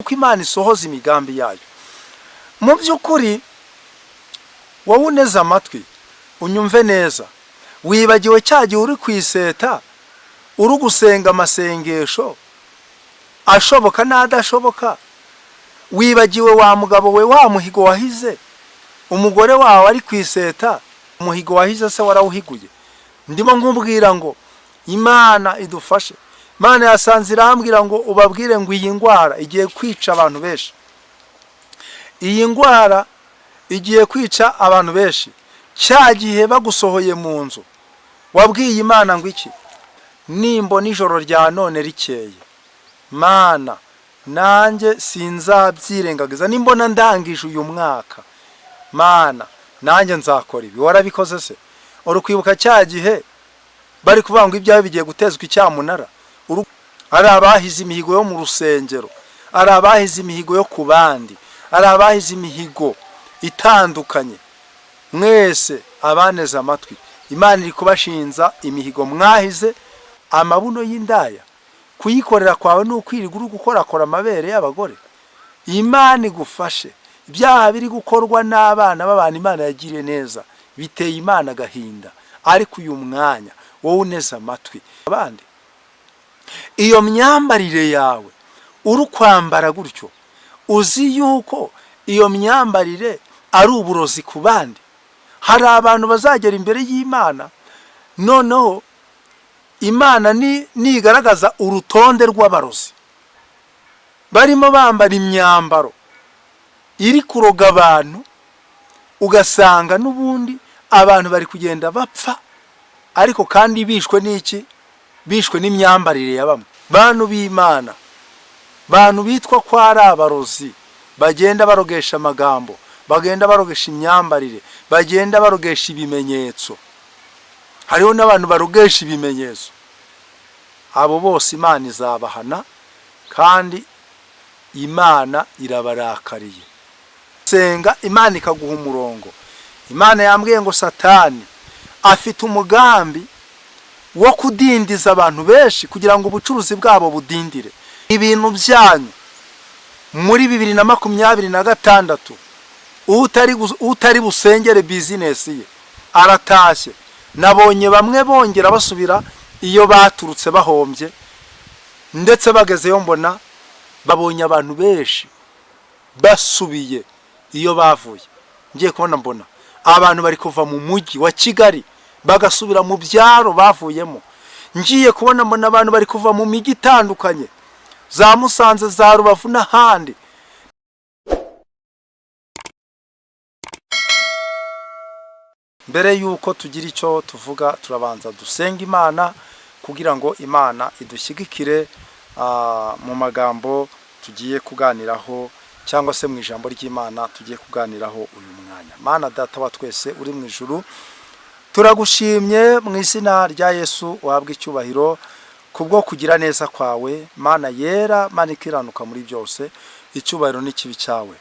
uko Imana isohoza imigambi yayo. Mu by'ukuri wowe uneze amatwi unyumve neza, wibagiwe cyagiye uri kwiseta uri gusenga amasengesho ashoboka n'adashoboka, wibagiwe wa mugabo we wa muhigo wahize, umugore wawe ari kwiseta umuhigo wahize se warawuhiguye. Ndimo nkubwira ngo Imana idufashe. Imana yasanze irambwira ngo ubabwire ngo iyi ndwara igiye kwica abantu benshi, iyi ndwara igiye kwica abantu benshi. Cya gihe bagusohoye mu nzu wabwiye Imana ngo iki? Nimbo nijoro rya none rikeye, Mana nanjye sinzabyirengagiza, nimbona ndangije uyu mwaka Mana nanjye nzakora ibi. Warabikoze se? Uri kwibuka cya gihe bari kuvuga ngo ibyawe bigiye gutezwa icyamunara? Ari abahize imihigo yo mu rusengero, ari abahize imihigo yo ku bandi, ari abahize imihigo itandukanye. Mwese abaneze amatwi, Imana iri kubashinza imihigo mwahize. Amabuno y'indaya kuyikorera kwawe n'ukwirirwa uri gukorakora amabere y'abagore. Imana igufashe. Ibyaha biri gukorwa n'abana b'abantu Imana yagiriye neza biteye Imana agahinda, ariko uyu mwanya wowe uneze amatwi abandi, iyo myambarire yawe uri kwambara gutyo, uzi yuko iyo myambarire ari uburozi ku bandi. Hari abantu bazagera imbere y'Imana, noneho Imana nigaragaza urutonde rw'abarozi barimo bambara imyambaro iri kuroga abantu, ugasanga n'ubundi abantu bari kugenda bapfa, ariko kandi bishwe n'iki? Bishwe n'imyambarire ya bamwe. Bantu b'Imana, bantu bitwa ko ari abarozi, bagenda barogesha amagambo, bagenda barogesha imyambarire, bagenda barogesha ibimenyetso. Hariho n'abantu barogesha ibimenyetso. Abo bose Imana izabahana kandi Imana irabarakariye. Senga Imana ikaguha umurongo. Imana yambwiye ngo Satani afite umugambi wo kudindiza abantu benshi kugira ngo ubucuruzi bwabo budindire. Ibintu byanyu muri 2026 utari busengere business ye aratashye. Nabonye bamwe bongera basubira iyo baturutse bahombye, ndetse bagezeyo mbona babonye abantu benshi basubiye iyo bavuye. Ngiye kubona mbona abantu bari kuva mu mujyi wa Kigali bagasubira mu byaro bavuyemo. Ngiye kubona mbona abantu bari kuva mu migi itandukanye, za Musanze, za Rubavu n'ahandi. Mbere yuko tugira icyo tuvuga, turabanza dusenga Imana kugira ngo Imana idushyigikire mu magambo tugiye kuganiraho, cyangwa se mu ijambo ry'Imana tugiye kuganiraho uyu mwanya. Mana Data wa twese uri mu ijuru, turagushimye mu izina rya Yesu, uhabwe icyubahiro kubwo kugira neza kwawe. Mana yera, Mana ikiranuka muri byose, icyubahiro n'ikibi cyawe.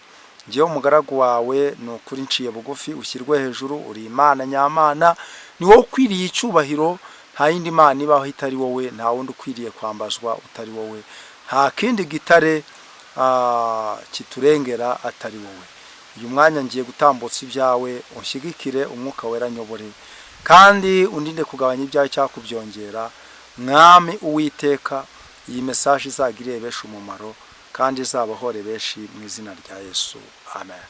Ngiye umugaragu wawe n'ukuri nciye bugufi, ushyirwe hejuru. Uri Imana nyamana, ni wowe ukwiriye icyubahiro. Nta yindi Mana ibaho itari wowe, nta wundi ukwiriye kwambazwa utari wowe, nta kindi gitare kiturengera atari wowe. Uyu mwanya ngiye gutambutsa ibyawe, unshyigikire, umwuka wera nyobore, kandi undinde kugabanya ibyawe cyangwa kubyongera. Mwami Uwiteka, iyi message izagirire benshi umumaro kandi izabahore benshi mu izina rya Yesu, amen.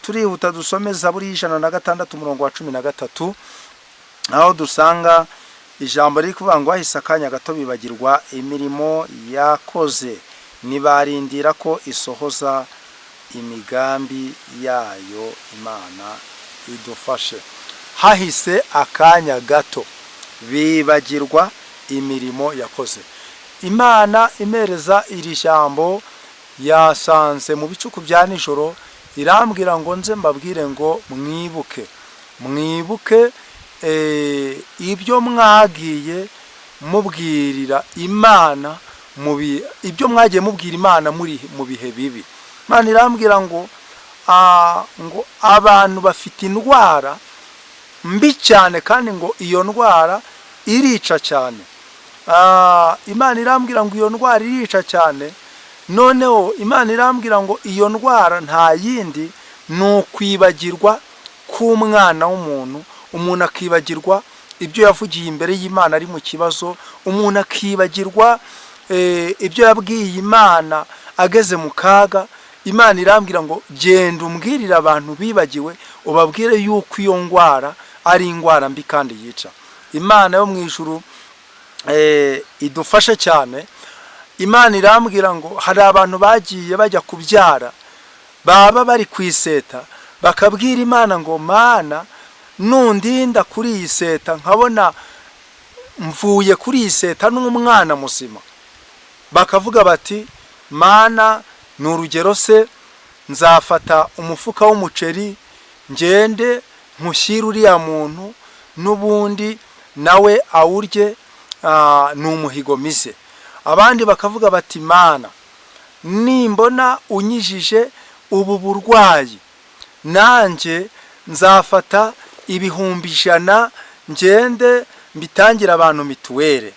Turihuta dusome Zaburi 106 umurongo wa 13, aho dusanga ijambo riri kuvuga ngo ahise akanya gato bibagirwa imirimo yakoze, nibarindira ko isohoza imigambi yayo. Imana idufashe. Hahise akanya gato bibagirwa imirimo yakoze. Imana imereza iri jambo yasanze mu bicuku bya nijoro, irambwira ngo nze mbabwire ngo mwibuke ibyo mwagiye mubwirira Imana, ibyo mwagiye mubwira Imana muri mu bihe bibi. Imana irambwira ngo abantu bafite indwara mbi cyane, kandi ngo iyo ndwara irica cyane. Imana irambwira ngo iyo ndwara irica cyane, noneho Imana irambwira ngo iyo ndwara nta yindi ni ukwibagirwa k'umwana w'umuntu. Umuntu akibagirwa ibyo yavugiye imbere y'Imana ari mu kibazo, umuntu akibagirwa ibyo yabwiye Imana ageze mu kaga. Imana irambwira ngo genda umbwirire abantu bibagiwe, ubabwire yuko iyo ndwara ari indwara mbi kandi yica. Imana yo mu ijuru idufashe cyane. Imana irambwira ngo hari abantu bagiye bajya kubyara, baba bari kwiseta, bakabwira Imana ngo Mana nundinda kuri iyi seta nkabona mvuye kuri iyi seta n'umwana muzima, bakavuga bati Mana ni urugero se, nzafata umufuka w'umuceri ngende nkushyire uriya muntu n'ubundi nawe awurye, ni umuhigo mize. Abandi bakavuga bati Mana nimbona unyijije ubu burwayi, nanjye nzafata 100,000 ngende mbitangira abantu mituwere.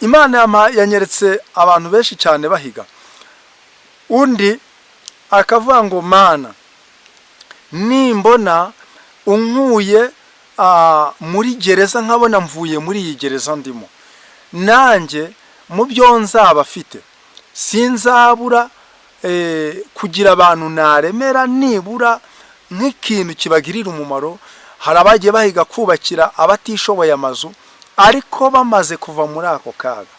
Imana yanyeretse abantu benshi cyane bahiga. Undi akavuga ngo Mana nimbona unkuye muri gereza nkabona mvuye muri iyi gereza ndimo, nanjye mu byo nzaba afite sinzabura kugira abantu naremera nibura nk'ikintu kibagirira umumaro. Hari abagiye bahiga kubakira abatishoboye amazu, ariko bamaze kuva muri ako kaga,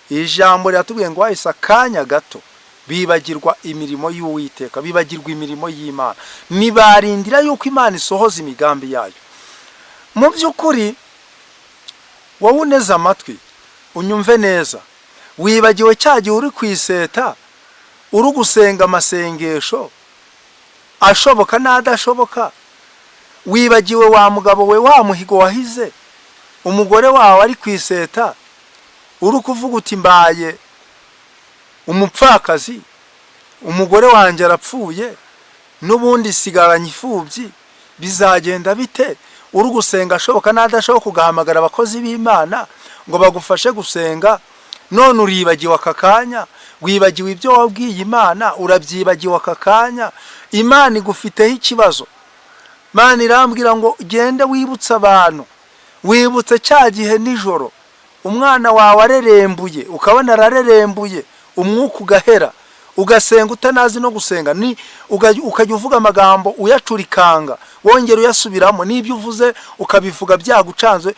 ijambo riratubwiye ngo wahise akanya gato bibagirwa imirimo y'Uwiteka, bibagirwa imirimo y'Imana, nibarindira yuko Imana isohoza imigambi yayo. Mu by'ukuri wowe uneze amatwi unyumve neza, wibagiwe cyagiye uri kwiseta uri gusenga amasengesho ashoboka n'adashoboka, wibagiwe wa mugabo we wa muhigo wahize, umugore wawe ari kwiseta uri kuvuga uti mbaye umupfakazi, umugore wanjye arapfuye n'ubundi sigaranye ifubyi, bizagenda bite? Uri gusenga ashoboka n'adashoboka, ugahamagara abakozi b'Imana ngo bagufashe gusenga, none uribagiwe aka kanya, wibagiwe ibyo wabwiye Imana, urabyibagiwe aka kanya. Imana igufiteho ikibazo. Imana irambwira ngo gende wibutse abantu, wibutse cya gihe nijoro umwana wawe arerembuye, ukabona ararerembuye, umwuka ugahera, ugasenga utanazi no gusenga, ni ukajya uvuga amagambo uyacurikanga, wongera uyasubiramo, n'ibyo uvuze ukabivuga byagucanze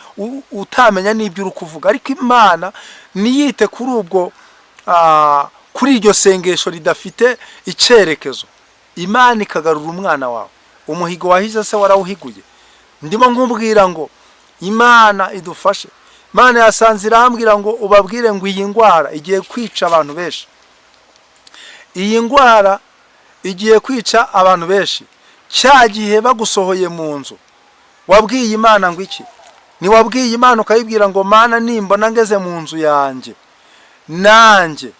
utamenya n'ibyo uri kuvuga. Ariko Imana niyite kuri ubwo kuri iryo sengesho ridafite icyerekezo. Imana ikagarura umwana wawe. Umuhigo wahize se warawuhiguye? Ndimo nkubwira ngo Imana idufashe. Imana yasanze irambwira ngo ubabwire ngo iyi ndwara igiye kwica abantu benshi. Iyi ndwara igiye kwica abantu benshi. Cya gihe bagusohoye mu nzu wabwiye Imana ngo iki? Ni wabwiye Imana ukayibwira ngo Mana nimbona ngeze mu nzu yanjye nanjye.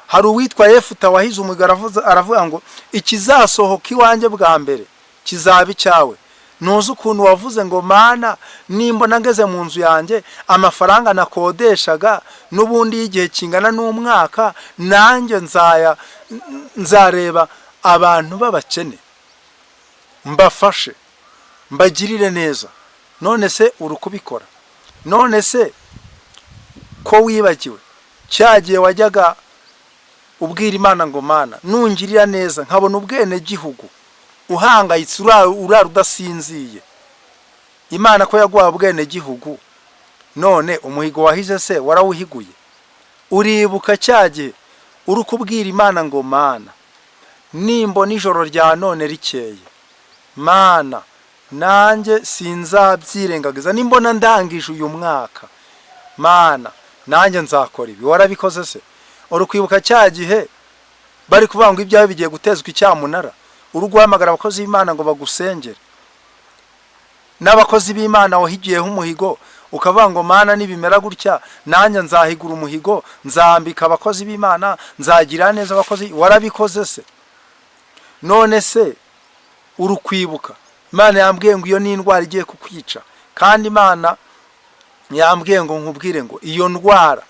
Hari uwitwa Yefuta wahize umugara aravuga ngo ikizasohoka iwanjye bwa mbere kizaba icyawe. Nuzi ukuntu wavuze ngo Mana nimbona ngeze mu nzu yanjye amafaranga nakodeshaga n'ubundi y'igihe kingana n'umwaka, nanjye nzareba abantu babakene mbafashe mbagirire neza. None se uri kubikora? None se ko wibagiwe cyagiye wajyaga ubwira Imana ngo Mana nungirira neza nkabona ubwene gihugu, uhangayitse urara udasinziye? Imana ko yaguha ubwene gihugu, none umuhigo wahize se warawuhiguye? Uribuka cyagihe uri kubwira Imana ngo Mana nimbona ijoro rya none rikeye, Mana nanjye sinzabyirengagiza, nimbona ndangije uyu mwaka Mana nanjye nzakora ibi. Warabikoze se? Uri kwibuka cyagihe bari kuvuga ngo ibyawe bigiye gutezwa icyamunara, uri guhamagara abakozi b'Imana ngo bagusengere? N'abakozi b'Imana wahigiyeho umuhigo ukavuga ngo Mana nibimera gutya nanjye nzahigura umuhigo, nzambika abakozi b'Imana, nzagira neza abakozi. Warabikoze se? None se uri kwibuka Imana yambwiye ngo iyo ni indwara igiye kukwica, kandi Imana yambwiye ngo nkubwire ngo iyo ndwara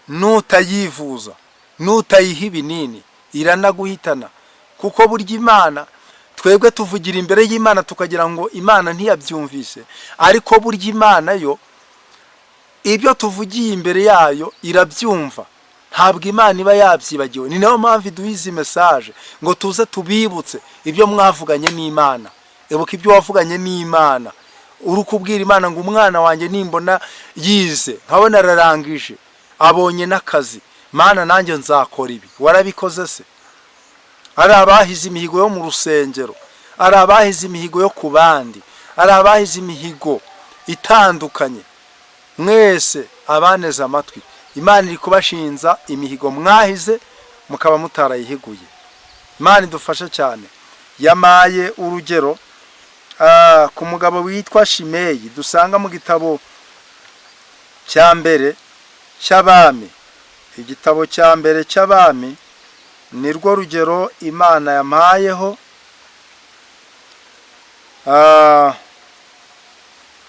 nutayivuza nutayiha ibinini iranaguhitana, kuko burya Imana twebwe tuvugira imbere y'Imana tukagira ngo Imana ntiyabyumvise, ariko burya Imana yo ibyo tuvugiye imbere yayo irabyumva, ntabwo Imana iba yabyibagiwe. Ni nayo mpamvu iduhize message ngo tuze tubibutse ibyo mwavuganye n'Imana. Ebuka ibyo wavuganye n'Imana, uri kubwira Imana ngo umwana wanjye nimbona yize nkabona ararangije abonye n'akazi, Mana nanjye nzakora ibi. Warabikoze se? Ari abahize imihigo yo mu rusengero, ari abahize imihigo yo ku bandi, ari abahize imihigo itandukanye, mwese abaneze amatwi, Imana iri kubashinza imihigo mwahize mukaba mutarayihiguye. Imana idufashe cyane. Yamaye urugero ku mugabo witwa Shimeyi, dusanga mu gitabo cya mbere cy'Abami. Igitabo cya mbere cy'Abami nirwo rugero Imana yamayeho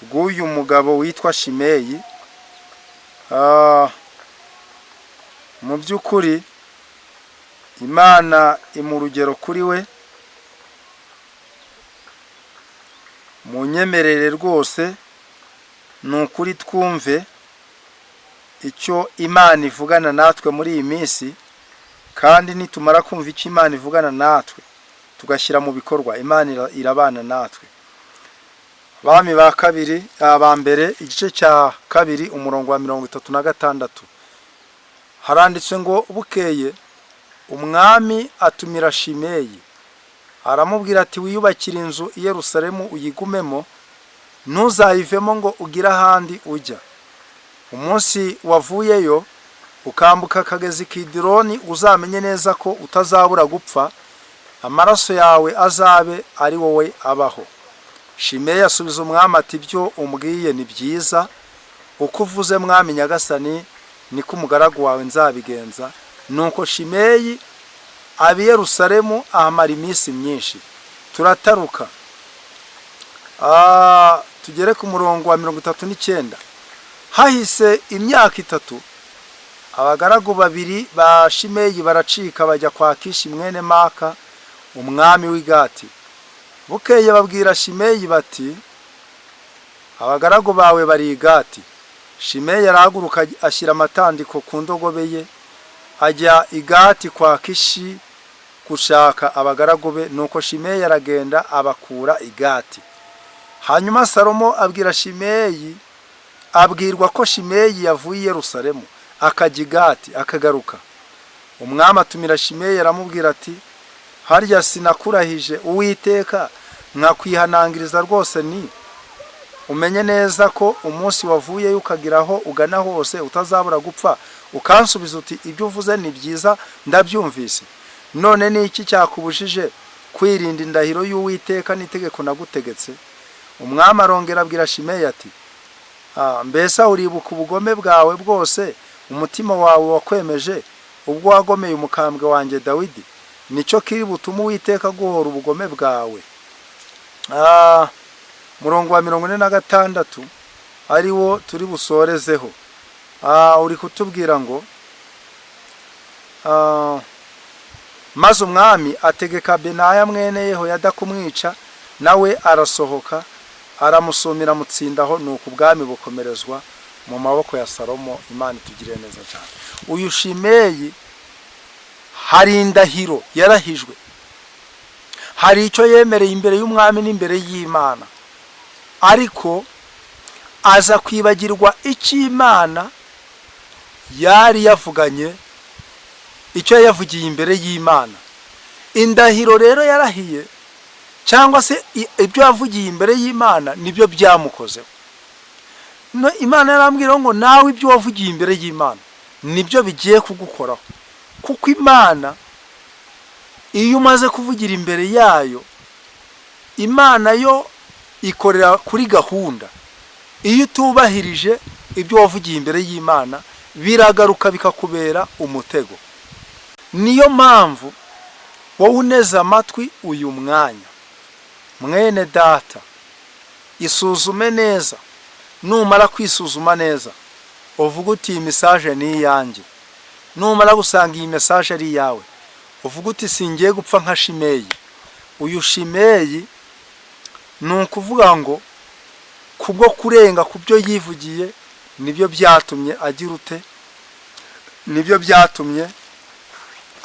rw'uyu mugabo witwa Shimeyi. Mu by'ukuri Imana imu rugero kuri we. Munyemerere rwose ni ukuri twumve icyo Imana ivugana natwe muri iyi minsi, kandi nitumara kumva icyo Imana ivugana natwe tugashyira mu bikorwa, Imana irabana natwe. Abami ba kabiri aba mbere igice cya kabiri umurongo wa 36 haranditse ngo bukeye umwami atumira Shimeyi aramubwira ati wiyubakira inzu i Yerusalemu uyigumemo, ntuzayivemo ngo ugire ahandi ujya. Umunsi wavuyeyo ukambuka akagezi Kidironi uzamenye neza ko utazabura gupfa, amaraso yawe azabe ari wowe abaho. Shimeyi asubiza umwami ati ibyo umbwiye ni byiza, uko uvuze mwami nyagasani niko umugaragu wawe nzabigenza. Nuko Shimeyi abi Yerusalemu ahamara iminsi myinshi. Turataruka tugere ku murongo wa 39. Hahise imyaka 3 abagaragu babiri ba Shimeyi baracika bajya kwa Kishi mwene Maka umwami w'i Gati. Bukeye babwira Shimeyi bati abagaragu bawe bari i Gati. Shimeyi arahaguruka ashyira amatandiko ku ndogobe ye ajya i Gati kwa Kishi gushaka abagaragu be. Nuko Shimeyi aragenda abakura i Gati. Hanyuma Salomo abwira Shimeyi, abwirwa ko Shimeyi yavuye i Yerusalemu akajya i Gati akagaruka. Umwami atumira Shimeyi aramubwira ati harya sinakurahije Uwiteka nkakwihanangiriza rwose ni umenye neza ko umunsi wavuye ukagiraho ugana hose utazabura gupfa, ukansubiza uti ibyo uvuze ni byiza ndabyumvise. None ni iki cyakubujije kwirinda indahiro y'Uwiteka n'itegeko nagutegetse? Umwami arongera abwira Shimeyi ati mbese uribuka ubugome bwawe bwose umutima wawe wakwemeje ubwo wagomeye umukambwe wanjye Dawidi? Nicyo kiri butuma Uwiteka guhora ubugome bwawe. Murongo wa 46 ari wo turi busorezeho. Uri kutubwira ngo maze umwami ategeka Benaya mwene Yehoyada kumwica, nawe arasohoka aramusumira mutsindaho. Nuko ubwami bukomerezwa mu maboko ya Salomo. Imana itugirire neza cyane. Uyu Shimeyi hari indahiro yarahijwe, hari icyo yemereye imbere y'umwami n'imbere y'Imana, ariko aza kwibagirwa icyo Imana yari yavuganye, icyo yavugiye imbere y'Imana. Indahiro rero yarahiye cyangwa se ibyo yavugiye imbere y'Imana nibyo byamukozeho. Imana yarambwira ngo nawe ibyo wavugiye imbere y'Imana nibyo bigiye kugukoraho, kuko Imana iyo umaze kuvugira imbere yayo, Imana yo ikorera kuri gahunda. Iyo utubahirije ibyo wavugiye imbere y'Imana biragaruka bikakubera umutego. Niyo mpamvu wowe uneze amatwi uyu mwanya, mwene data, isuzume neza. Numara kwisuzuma neza uvuga uti message ni yanjye, numara gusanga iyi message ari yawe uvuga uti singiye gupfa nka Shimeyi. Uyu Shimeyi nukuvuga ngo kubwo kurenga kubyo yivugiye nibyo byatumye agira ute, nibyo byatumye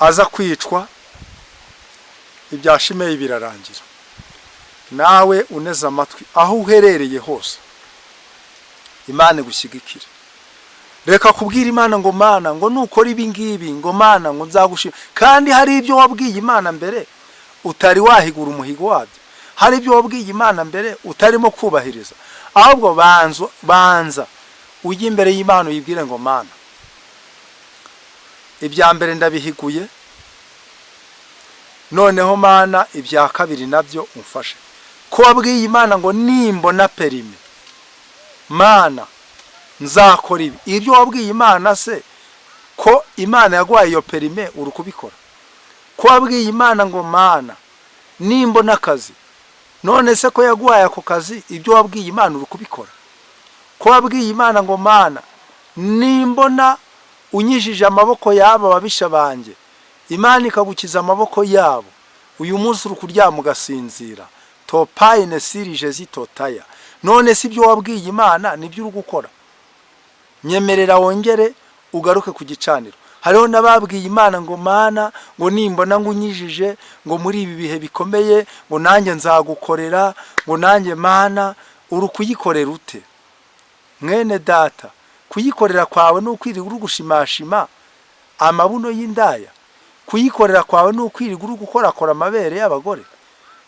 aza kwicwa. Ibya Shimeyi birarangira. Nawe uneze amatwi aho uherereye hose, Imana igushyigikire. Reka kubwira Imana ngo Mana ngo nukora ibi ngibi, ngo Mana ngo nzagushima. Kandi hari ibyo wabwiye Imana mbere utari wahigura umuhigo wabyo, hari ibyo wabwiye Imana mbere utarimo kubahiriza. Ahubwo banza ujye imbere y'Imana uyibwire ngo Mana, ibya mbere ndabihiguye, noneho Mana ibya kabiri nabyo umfashe. Ko wabwiye Imana ngo nimbona perime Mana nzakora ibi. Ibyo wabwiye Imana se ko Imana yagwaye iyo perime uri kubikora? Ko wabwiye Imana ngo Mana nimbona akazi, none se ko yagwaye ako kazi ibyo wabwiye Imana uri kubikora? Ko wabwiye Imana ngo Mana nimbona unyijije amaboko yabo babisha banje, Imana ikagukiza amaboko yabo, uyu munsi uri kuryama ugasinzira. Topaye nesirije zitotaya. None si ibyo wabwiye Imana nibyo uri gukora? Nyemerera wongere ugaruke ku gicaniro. Hariho nababwiye Imana ngo Mana ngo nimbona ngunyijije ngo muri ibi bihe bikomeye ngo nanjye nzagukorera, ngo nanjye Mana uri kuyikorera ute? Mwene data, kuyikorera kwawe n'ukwiriga uri gushimashima amabuno y'indaya, kuyikorera kwawe n'ukwiriga uri gukorakora amabere y'abagore.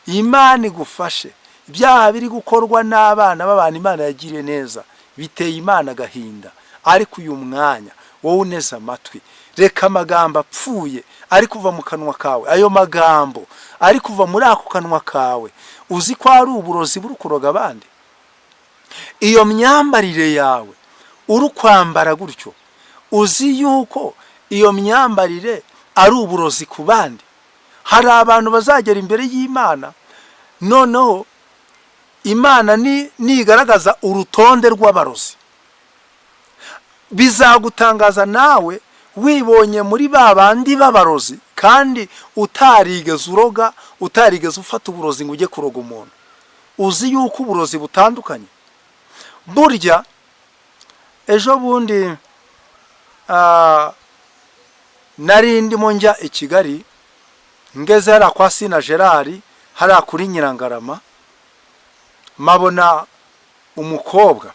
Imana igufashe. Ibyaha biri gukorwa n'abana b'abantu Imana yagiriye neza biteye Imana gahinda. Ariko uyu mwanya wowe uneze amatwi, reka amagambo apfuye ari kuva mu kanwa kawe, ayo magambo ari kuva muri ako kanwa kawe uzi ko ari uburozi buri kuroga abandi. Iyo myambarire yawe uri kwambara gutyo, uzi yuko iyo myambarire ari uburozi ku bandi. Hari abantu bazagera imbere y'Imana, noneho Imana nigaragaza urutonde rw'abarozi, bizagutangaza nawe wibonye muri babandi b'abarozi kandi utarigeze uroga, utarigeze ufata uburozi ngo ujye kuroga umuntu. Uzi yuko uburozi butandukanye. Burya ejo bundi nari ndimo njya i Kigali, ngeze hariya kwa Sina Gerard hariya kuri Nyirangarama, mabona umukobwa,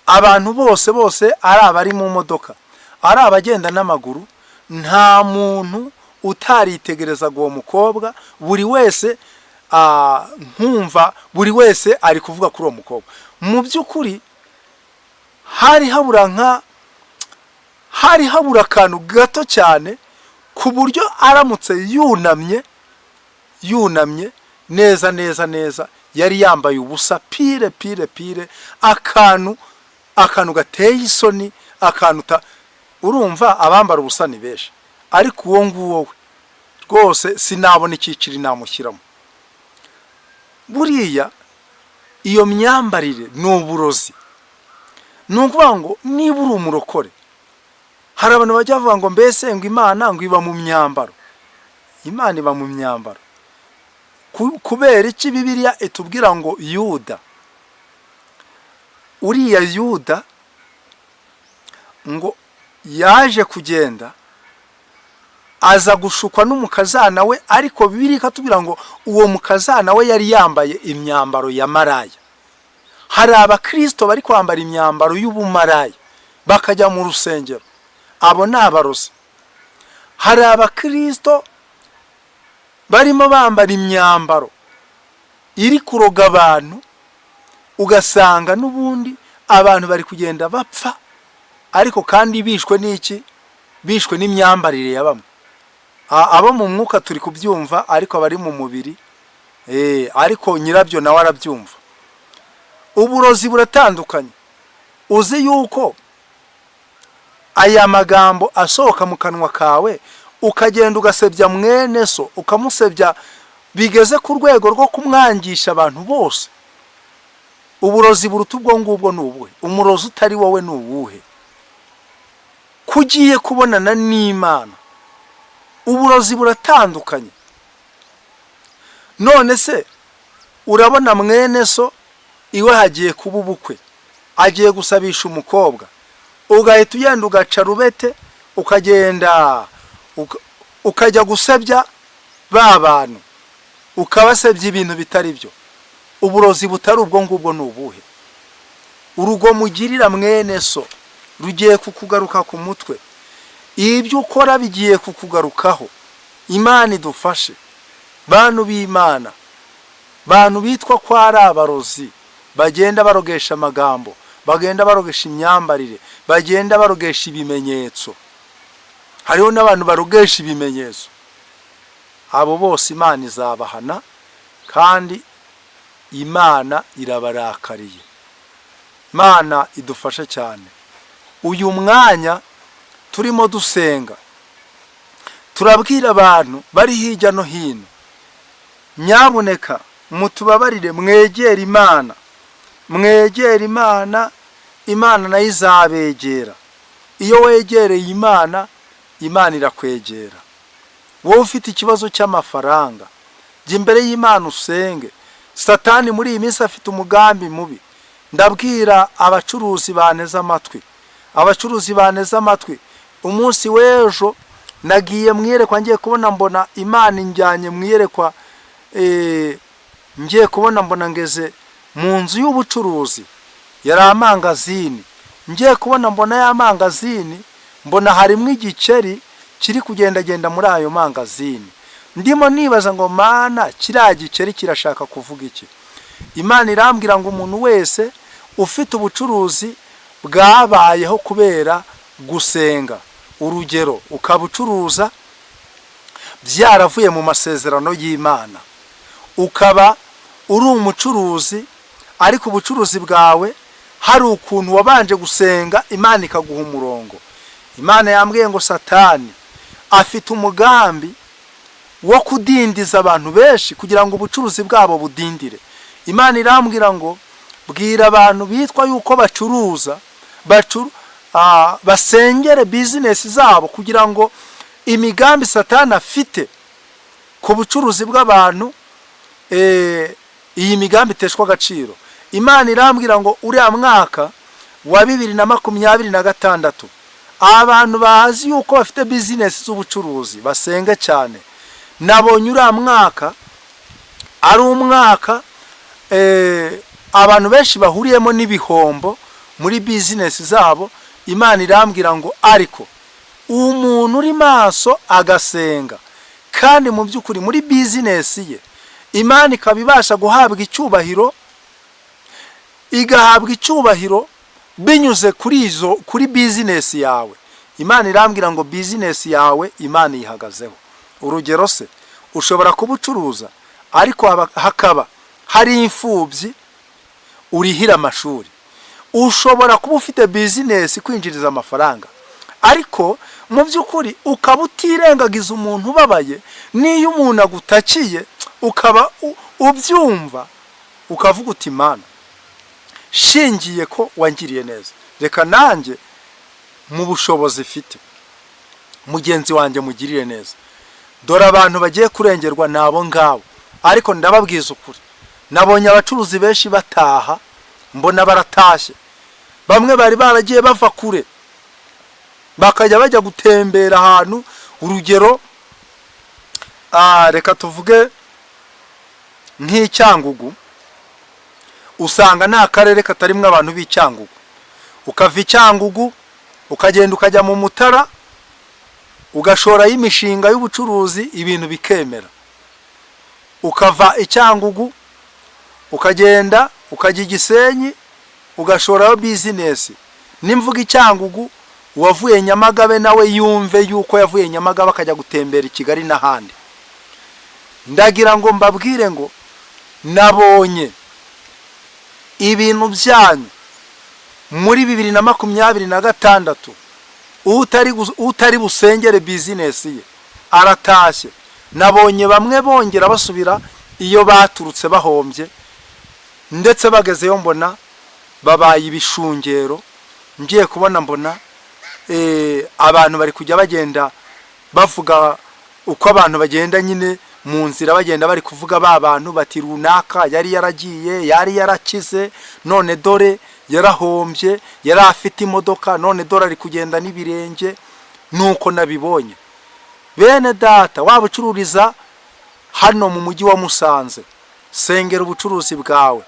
abantu bose ari abari mu modoka, ari abagenda n'amaguru, nta muntu utaritegereza uwo mukobwa. Buri wese nkumva buri wese ari kuvuga kuri uwo mukobwa. Mu by'ukuri hari habura akantu gato cyane ku buryo aramutse yunamye neza yari yambaye ubusa pire akantu gateye isoni, akantu urumva abambara ubusa ni benshi, ariko uwo nguwo we rwose sinabona icyiciri namushyiramo. Buriya iyo myambarire ni uburozi. Nukuvuga ngo niba uri umurokore, hari abantu bajya bavuga ngo mbese ngo Imana ngo iba mu myambaro. Imana iba mu myambaro kubera iki? Bibiliya itubwira ngo Yuda, uriya Yuda ngo yaje kugenda aza gushukwa n'umukazana we, ariko Bibiliya ikatubwira ngo uwo mukazana we yari yambaye imyambaro ya maraya. Hari abakristo bari kwambara imyambaro y'ubumaraya bakajya mu rusengero, abo ni abarozi. Hari abakristo barimo bambara imyambaro iri kuroga abantu, ugasanga n'ubundi abantu bari kugenda bapfa, ariko kandi bishwe n'iki? Bishwe n'imyambarire ya bamwe. Abo mu mwuka turi kubyumva, ariko abari mu mubiri ariko nyirabyo nawe arabyumva. Uburozi buratandukanye. Uzi yuko aya magambo asohoka mu kanwa kawe ukagenda ugasebya mwene so, ukamusebya bigeze ku rwego rwo kumwangisha abantu bose? Uburozi buruta ubwo ngubwo ni ubuhe? Umurozi utari wowe ni uwuhe? kugiye kubonana n'Imana. Uburozi buratandukanye. None se urabona mwene so iwe hagiye kuba ubukwe, agiye gusabisha umukobwa, ugahita ugenda ugaca rubete ukagenda ukajya gusebya ba bantu, ukabasebya ibintu bitari byo. Uburozi butari ubwo ngubwo ni ubuhe? Urugo mugirira mwene so rugiye kukugaruka ku mutwe, ibyo ukora bigiye kukugarukaho. Imana idufashe bantu b'Imana, bantu bitwa ko ari abarozi, bagenda barogesha amagambo, bagenda barogesha imyambarire, bagenda barogesha ibimenyetso. Hariho n'abantu barogesha ibimenyetso. Abo bose Imana izabahana kandi Imana irabarakariye. Imana idufashe cyane. Uyu mwanya turimo dusenga, turabwira abantu bari hirya no hino, nyabuneka mutubabarire, mwegere Imana, mwegere Imana. Imana nayo izabegera. Iyo wegereye Imana, Imana irakwegera. Wowe ufite ikibazo cy'amafaranga, jya imbere y'Imana usenge. Satani muri iyi minsi afite umugambi mubi. Ndabwira abacuruzi baneze amatwi, abacuruzi baneze amatwi, umunsi w'ejo nagiye mwiyerekwa, ngiye kubona mbona Imana injyanye mwiyerekwa, ngiye kubona mbona ngeze mu nzu y'ubucuruzi, yari amangazini. Ngiye kubona mbona ya mangazini, mbona harimo igiceri kiri kugendagenda muri ayo mangazini. Ndimo nibaza ngo Mana, kiriya giceri kirashaka kuvuga iki? Imana irambwira ngo umuntu wese ufite ubucuruzi bwabayeho kubera gusenga, urugero ukabucuruza byaravuye mu masezerano y'Imana, ukaba uri umucuruzi ariko ubucuruzi bwawe hari ukuntu wabanje gusenga, Imana ikaguha umurongo. Imana yambwiye ngo Satani afite umugambi wo kudindiza abantu benshi kugira ngo ubucuruzi bwabo budindire. Imana irambwira ngo bwira abantu bitwa yuko bacuruza, basengere business zabo kugira ngo imigambi Satani afite ku bucuruzi bw'abantu, iyi migambi iteshwa agaciro. Imana irambwira ngo uriya mwaka wa 2026 abantu bazi yuko bafite business z'ubucuruzi basenga cyane. Nabonye uriya mwaka ari umwaka abantu benshi bahuriyemo n'ibihombo muri business zabo. Imana irambwira ngo ariko umuntu uri maso agasenga kandi mu by'ukuri muri business ye Imana ikabibasha guhabwa icyubahiro, igahabwa icyubahiro binyuze kuri business yawe. Imana irambwira ngo business yawe Imana ihagazeho. Urugero se, ushobora kubucuruza ariko hakaba hari imfubyi urihira amashuri. Ushobora kuba ufite business kwinjiriza amafaranga, ariko mu by'ukuri ukaba utirengagiza umuntu ubabaye. Niyo umuntu agutakiye ukaba ubyumva, ukavuga uti Mana, shingiye ko wangiriye neza, reka nanjye mu bushobozi mfite mugenzi wanjye mugirire neza. Dore abantu bagiye kurengerwa nabo ngabo, ariko ndababwiza ukuri, nabonye abacuruzi benshi bataha, mbona baratashye. Bamwe bari baragiye bava kure bakajya bajya gutembera ahantu, urugero reka tuvuge nk'Icyangugu, usanga nta karere katarimwe abantu b'Icyangugu. Ukava Icyangugu ukagenda ukajya mu Mutara, ugashora y'imishinga y'ubucuruzi, ibintu bikemera. Ukava Icyangugu ukagenda ukajya Gisenyi, ugashora business. Nimvuga Icyangugu, wavuye Nyamagabe nawe yumve yuko yavuye Nyamagabe akajya gutembera i Kigali n'ahandi. Ndagira ngo mbabwire ngo nabonye ibintu byanyu muri 2026 utari busengere business ye aratashye. Nabonye bamwe bongera basubira iyo baturutse bahombye, ndetse bagezeyo mbona babaye ibishungero. Ngiye kubona mbona abantu bari kujya bagenda bavuga uko abantu bagenda nyine mu nzira bagenda bari kuvuga ba bantu bati runaka yari yaragiye, yari yarakize, none dore yarahombye, yari afite imodoka, none dore ari kugenda n'ibirenge. Nuko nabibonye. Bene data, waba ucururiza hano mu mujyi wa Musanze, sengera ubucuruzi bwawe.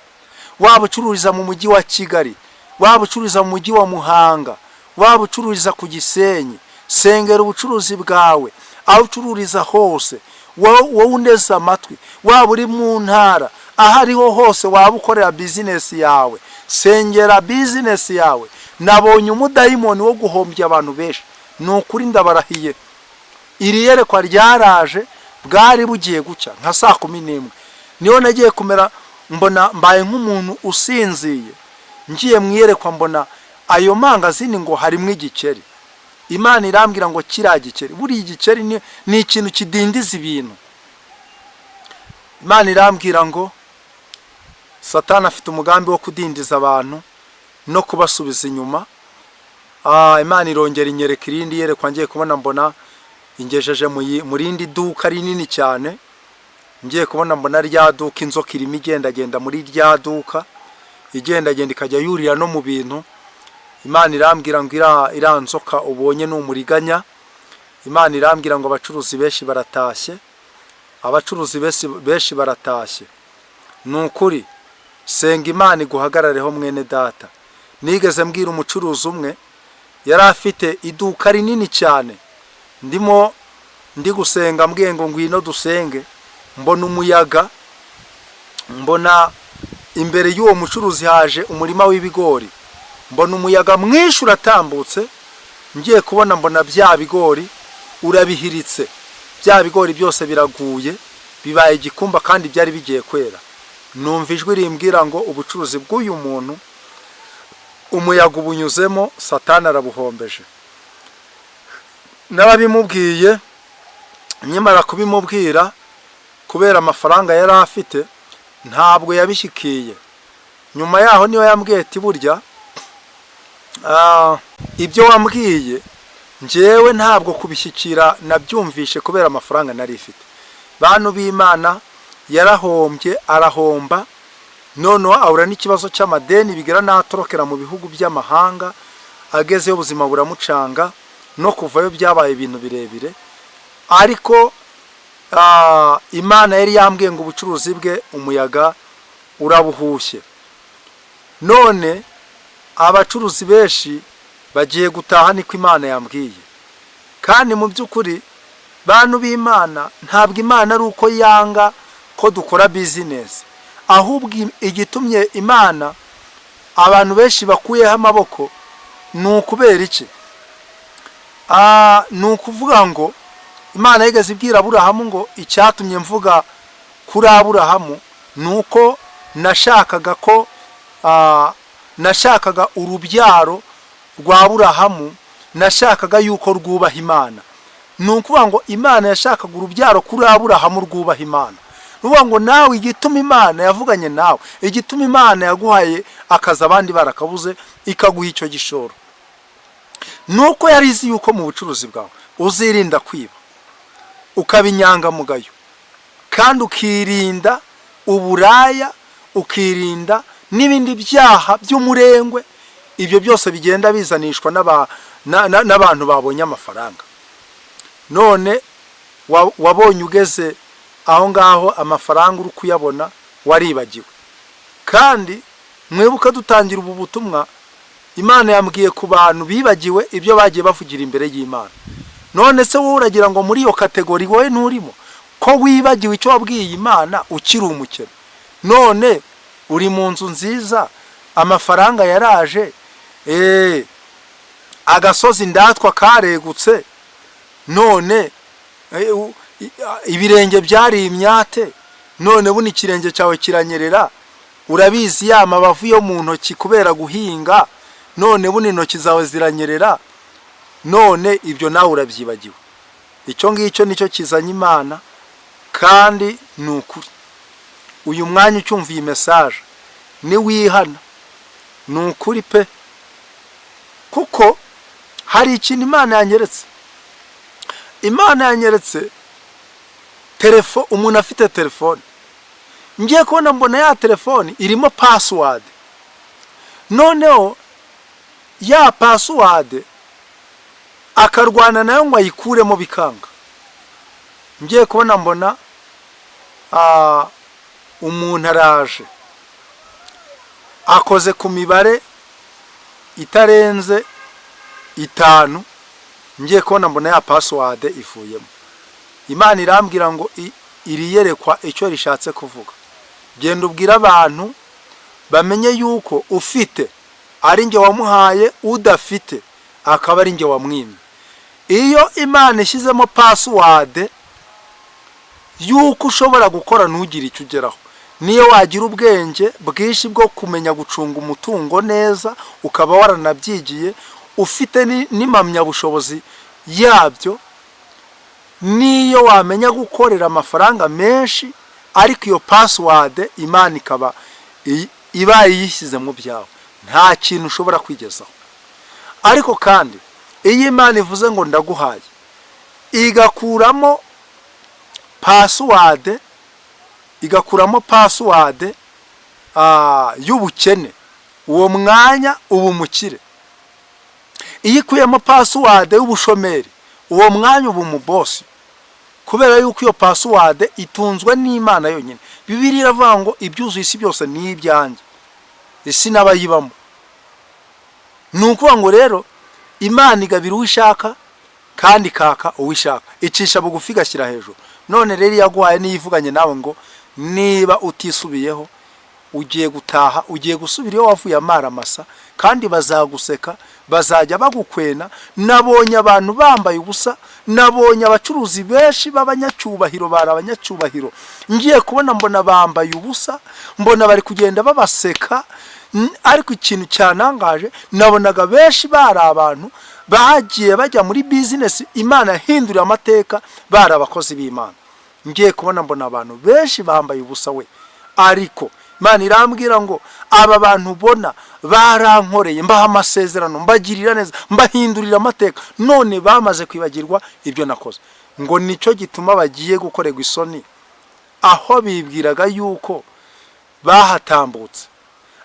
Waba ucururiza mu mujyi wa Kigali, waba ucururiza mu mujyi wa Muhanga, waba ucururiza ku Gisenyi, sengera ubucuruzi bwawe. Aho ucururiza hose, wowe uneza amatwi, waba uri mu ntara, ahariho hose waba ukorera business yawe, sengera business yawe. Nabonye umudayimoni wo guhombya abantu benshi. Nukuri ndabarahiye. Iri yerekwa ryaraje, bwari bugiye gucya nka saa 11. Niyo nagiye kumera mbona mbaye nk'umuntu usinziye. Ngiye mwiyerekwa mbona ayo mangazini ngo harimo igikeri. Imana irambwira ngo kiriya gikeri, buri igikeri ni ikintu kidindiza ibintu. Imana irambwira ngo Satani afite umugambi wo kudindiza abantu no kubasubiza inyuma. Imana irongera inyereka irindi yerekwa, ngiye kubona mbona ingejeje mu rindi duka rinini cyane. Ngiye kubona mbona rya duka inzoka irimo igendagenda muri rya duka, igendagenda ikajya yurira no mu bintu. Imana irambwira ngo ira nzoka ubonye n'umuriganya. Imana irambwira ngo abacuruzi benshi baratashye, abacuruzi benshi baratashye. Nukuri senga Imana iguhagarareho mwene data. Nigeze mbwira umucuruzi umwe yari afite iduka rinini cyane, ndi gusenga mbwiye ngo ngwino dusenge, mbona umuyaga, mbona imbere y'uwo mucuruzi haje umurima w'ibigori, mbona umuyaga mwinshi uratambutse. Ngiye kubona mbona bya bigori urabihiritse, bya bigori byose biraguye, bibaye igikumba kandi byari bigiye kwera. Numva ijwi rimbwira ngo ubucuruzi bw'uyu muntu umuyaga ubunyuzemo, Satani arabuhombeje. Narabimubwiye, nyamara kubimubwira kubera amafaranga yari afite ntabwo yabishyikiye. Nyuma yaho niyo yambwiye ati burya ibyo wambwiye njyewe ntabwo kubishyikira nabyumvishe kubera amafaranga nari ifite. Bantu b'Imana yarahombye, arahomba, none ahura n'ikibazo cy'amadeni bigera n'atorokera mu bihugu by'amahanga. Agezeyo ubuzima buramucanga, no kuvayo byabaye ibintu birebire. Ariko Imana yari yambwiye ngo ubucuruzi bwe umuyaga urabuhushye. None abacuruzi benshi bagiye gutaha, niko Imana yambwiye. Kandi mu by'ukuri bantu b'Imana, ntabwo Imana ari uko yanga ko dukora business, ahubwo igitumye Imana abantu benshi bakuyeho amaboko nukubera iki? Nukuvuga ngo Imana yigeze ibwira Aburahamu ngo icyatumye mvuga kuri Aburahamu nuko nashakaga urubyaro rwa Aburahamu, nashakaga yuko rwubaha Imana. Nukuvuga ngo Imana yashakaga urubyaro kuri Aburahamu rwubaha Imana. Nuvuga ngo nawe igituma Imana yavuganye nawe, igituma Imana yaguhaye akaza abandi barakabuze, ikaguha icyo gishoro, nuko yarizi yuko mu bucuruzi bwawe uzirinda kwiba, ukabinyangamugayo, kandi ukirinda uburaya, ukirinda n'ibindi byaha by'umurengwe. Ibyo byose bigenda bizanishwa n'abantu babonye amafaranga. None wabonye ugeze aho ngaho amafaranga uri kuyabona waribagiwe. Kandi mwibuka dutangira ubu butumwa, Imana yambwiye ku bantu bibagiwe ibyo bagiye bavugira imbere y'Imana. None se wowe uragira ngo muri iyo kategori wowe nturimo, ko wibagiwe icyo wabwiye Imana ukiri umukene? None uri mu nzu nziza, amafaranga yaraje, agasozi ndatwa karegutse, none ibirenge byari imyate, none buni ikirenge cyawe kiranyerera. Urabizi ya mabavu yo mu ntoki kubera guhinga, none buni intoki zawe ziranyerera. None ibyo nawe urabyibagiwe. Icyo ngicyo nicyo kizanye Imana, kandi nukuri uyu mwanya ucyumva iyi message ni wihana, nukuri pe. Kuko hari ikintu Imana yanyeretse. Imana yanyeretse umuntu afite telefone, ngiye kubona mbona ya telefone irimo password, noneho ya password akarwana nayo ngo ayikuremo bikanga. Ngiye kubona mbona umuntu araje akoze ku mibare itarenze 5, ngiye kubona mbona ya password ifuyemo. Imana irambwira ngo iri yerekwa icyo rishatse kuvuga. Genda ubwira abantu bamenye yuko ufite ari nge wamuhaye, udafite akaba ari nge wamwimye. Iyo Imana ishyizemo password yuko ushobora gukora ntugire icyo ugeraho, niyo wagira ubwenge bwishi bwo kumenya gucunga umutungo neza, ukaba waranabyigiye, ufite n'imamya bushobozi yabyo, niyo wamenya gukorera amafaranga menshi, ariko iyo password Imana ikaba ibaye yishyize mu byawe, nta kintu ushobora kwigezaho. Ariko kandi iyo Imana ivuze ngo ndaguhaye, igakuramo password y'ubukene, uwo mwanya uba umukire. Iyo ikuyemo password y'ubushomeri, uwo mwanya uba umubosi, kubera yuko iyo password itunzwe n'Imana yonyine. Bibiliya iravuga ngo ibyuzuye isi byose ni ibyanjye, isi n'abayibamo. Nukuvuga ngo rero Imana igabira uwishaka kandi kaka uwishaka, icisha bugufi gashyira hejuru. None rero yaguhaye niyivuganye nawe ngo niba utisubiyeho ugiye gutaha, ugiye gusubira iyo wavuye amaramasa, kandi bazaguseka, bazajya bagukwena. Nabonye abantu bambaye ubusa, nabonye abacuruzi benshi b'abanyacyubahiro, bari abanyacyubahiro, ngiye kubona mbona bambaye ubusa, mbona bari kugenda babaseka. Ariko ikintu cyanangaje, nabonaga benshi bari abantu bagiye bajya muri business Imana yahindurira amateka, bari abakozi b'Imana. Ngiye kubona mbona abantu benshi bambaye ubusa we, ariko Imana irambwira ngo aba bantu ubona barankoreye, mbaha amasezerano, mbagirira neza, mbahindurira amateka, none bamaze kwibagirwa ibyo nakoze. Ngo nicyo gituma bagiye gukorerwa isoni, aho bibwiraga yuko bahatambutse,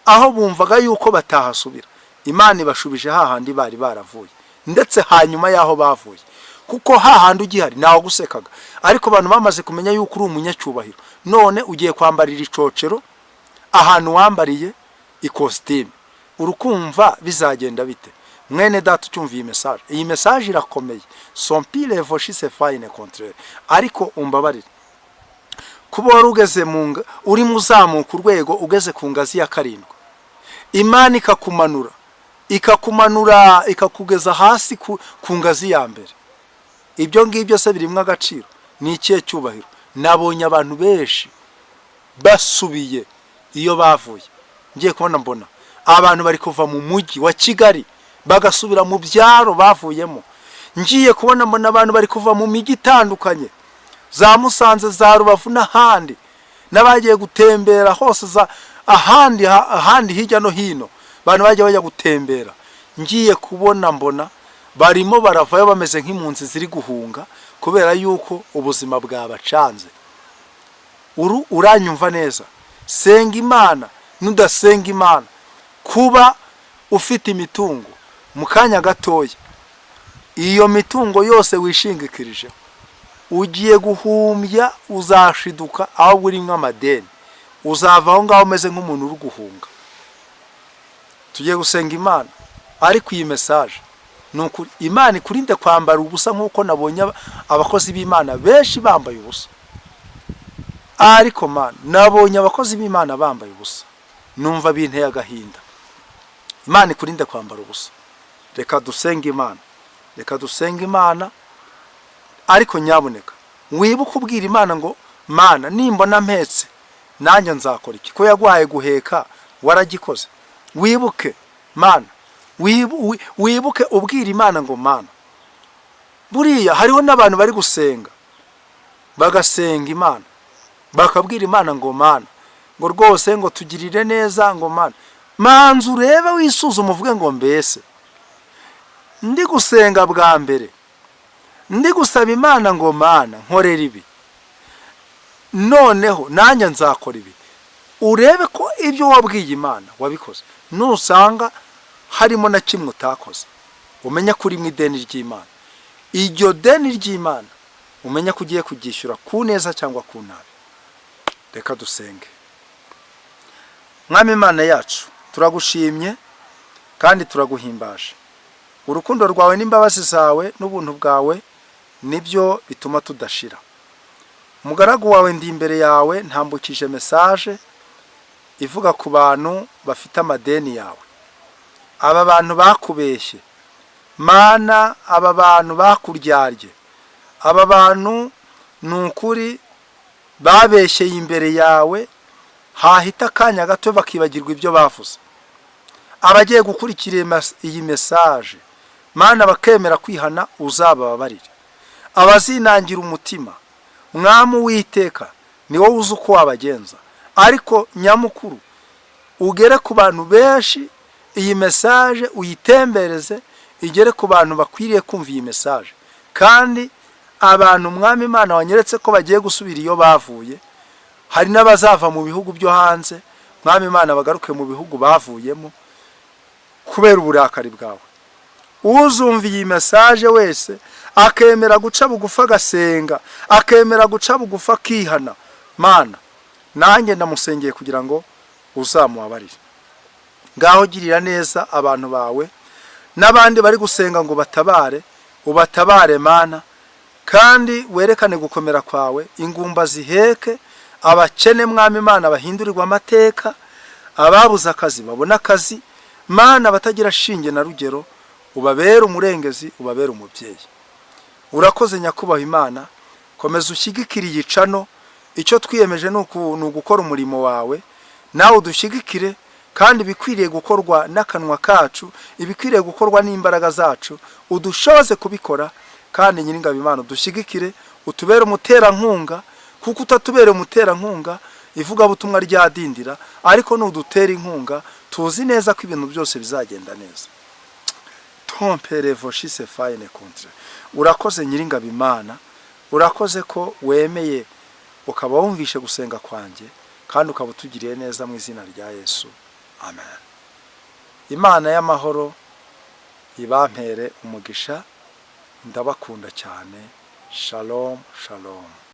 aho bumvaga yuko batahasubira. Imana ibashubije hahandi bari baravuye, ndetse hanyuma yaho bavuye, kuko hahandi ugihari nawe gusekaga. Ariko abantu bamaze kumenya yuko uri umunyacyubahiro, none ugiye kwambarira icocero ahantu wambariye ikositimu. Urukumva bizagenda bite? Mwene data ucyumviye message, iyi message irakomeye. Son pile voshi se fine contraire. Ariko umbabarire, kuba warugeze uri muzamuka urwego, ugeze ku ngazi ya 7, Imana ikakumanura ikakugeza hasi ku ngazi ya mbere. Ibyo ngibyo se birimwe agaciro? Ni ikihe cyubahiro? Nabonye abantu benshi basubiye iyo bavuye. Ngiye kubona mbona abantu bari kuva mu mujyi wa Kigali bagasubira mu byaro bavuyemo. Ngiye kubona mbona abantu bari kuva mu migi itandukanye, za Musanze, za Rubavu n'ahandi, n'abagiye gutembera hose ahandi hirya no hino, abantu bagiye bajya gutembera. Ngiye kubona mbona barimo baravayo bameze nk'impunzi ziri guhunga, kubera yuko ubuzima bwabacanze. Uranyumva neza? Senga Imana nudasenga Imana, kuba ufite imitungo mu kanya gatoya, iyo mitungo yose wishingikirije, ugiye guhumbya, uzashiduka ahubwo uri nk'amadeni, uzavaho ngaho umeze nk'umuntu uri guhunga. Tugiye gusenga Imana. Ariko iyi message nuko Imana ikurinde kwambara ubusa, nkuko nabonye abakozi b'Imana benshi bambaye ubusa. Ariko Mana, nabonye abakozi b'Imana bambaye ubusa, numva binteye agahinda. Imana ikurinde kwambara ubusa. Reka dusenge Imana, reka dusenge Imana. Ariko nyabuneka wibuke ubwira Imana ngo Mana, nimbona mpetse nanjye nzakora iki? Ko yaguhaye guheka waragikoze. Wibuke Mana, wibuke ubwira Imana ngo Mana, buriya hariho n'abantu bari gusenga, bagasenga Imana, bakabwira Imana ngo Mana, ngo rwose ngo tugirire neza, ngo Mana. Manzu urebe wisuzuma uvuge ngo mbese ndi gusenga bwa mbere, ndi gusaba Imana ngo Mana nkorera ibi, noneho nanjye nzakora ibi, urebe ko ibyo wabwiye Imana wabikoze. Nusanga harimo na kimwe utakoze, umenya kuri mu ideni ry'Imana. Iryo deni ry'Imana umenya ko ugiye kugishyura ku neza cyangwa ku nabi. Reka dusenge. Mwami Imana yacu, turagushimye kandi turaguhimbaje. Urukundo rwawe n'imbabazi zawe n'ubuntu bwawe nibyo bituma tudashira. Umugaragu wawe ndi imbere yawe ntambukije message ivuga ku bantu bafite amadeni yawe. Aba bantu bakubeshye Mana, aba bantu bakuryarye, aba bantu nukuri babeshyeye imbere yawe, hahita akanya gato bakibagirwa ibyo bavuze. Abagiye gukurikira iyi message Mana bakemera kwihana, uzababarire. Abazinangira umutima, Mwami Uwiteka ni wowe uzi uko wabagenza, ariko nyamukuru ugere ku bantu benshi, iyi message uyitembereze igere ku bantu bakwiriye kumva iyi message. Kandi abantu Mwami Imana wanyeretse ko bagiye gusubira iyo bavuye, hari n'abazava mu bihugu byo hanze, Mwami Imana bagaruke mu bihugu bavuyemo kubera uburakari bwawe. Uzumva iyi message wese akemera guca bugufa agasenga, akemera guca bugufa akihana, Mana nanjye ndamusengeye kugira ngo uzamubabarire. Ngaho girira neza abantu bawe n'abandi bari gusenga ngo batabare, ubatabare Mana, kandi werekane gukomera kwawe. Ingumba ziheke, abakene Mwami Imana bahindurirwa amateka, ababuze akazi babona akazi, Mana batagira shinge na rugero, ubabere umurengezi, ubabere umubyeyi. Urakoze nyakubahwa Imana, komeza ushyigikire igicano. Icyo twiyemeje ni ugukora umurimo wawe, nawe udushyigikire, kandi bikwiriye gukorwa n'akanwa kacu, ibikwiriye gukorwa n'imbaraga zacu, udushoboze kubikora. Kandi Nyiringabo Imana udushyigikire, utubere umuterankunga, kuko utatubere umuterankunga ivuga butumwa ryadindira, ariko n'udutera inkunga tuzi neza ko ibintu byose bizagenda neza. Tompere voshise fayine contre. Urakoze Nyiringabo Imana, urakoze ko wemeye ukaba wumvishe gusenga kwanjye, kandi ukaba utugiriye neza mu izina rya Yesu. Amen. Imana y'amahoro ibampere umugisha, ndabakunda cyane. Shalom, shalom.